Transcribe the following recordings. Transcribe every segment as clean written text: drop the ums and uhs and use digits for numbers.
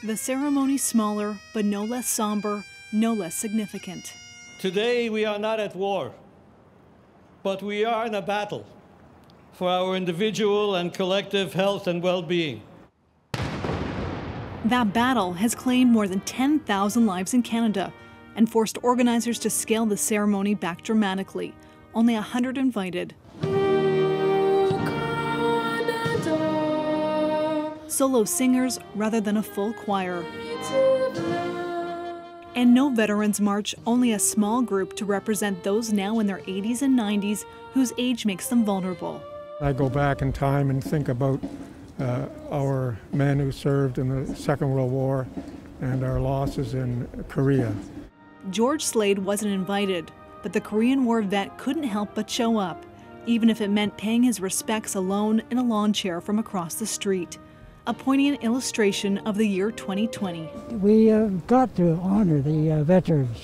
The ceremony smaller, but no less somber, no less significant. Today we are not at war, but we are in a battle for our individual and collective health and well-being. That battle has claimed more than 10,000 lives in Canada and forced organizers to scale the ceremony back dramatically. Only 100 invited. Solo singers rather than a full choir. And no Veterans March, only a small group to represent those now in their 80s and 90s whose age makes them vulnerable. I go back in time and think about our men who served in the Second World War and our losses in Korea. George Slade wasn't invited, but the Korean War vet couldn't help but show up, even if it meant paying his respects alone in a lawn chair from across the street. A poignant illustration of the year 2020. We got to honor the veterans.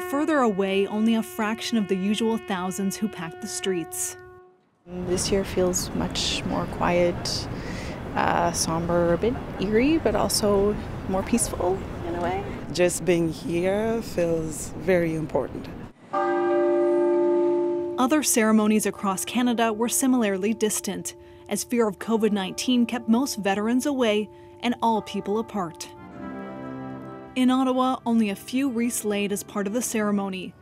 Further away, only a fraction of the usual thousands who packed the streets. This year feels much more quiet, somber, a bit eerie, but also more peaceful in a way. Just being here feels very important. Other ceremonies across Canada were similarly distant, as fear of COVID-19 kept most veterans away and all people apart. In Ottawa, only a few wreaths laid as part of the ceremony,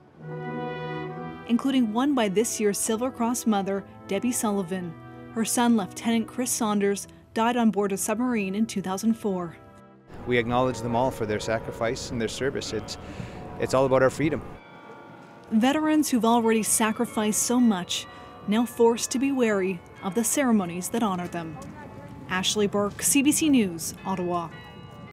including one by this year's Silver Cross mother, Debbie Sullivan. Her son, Lieutenant Chris Saunders, died on board a submarine in 2004. We acknowledge them all for their sacrifice and their service. It's all about our freedom. Veterans who've already sacrificed so much, now forced to be wary of the ceremonies that honor them. Ashley Burke, CBC News, Ottawa.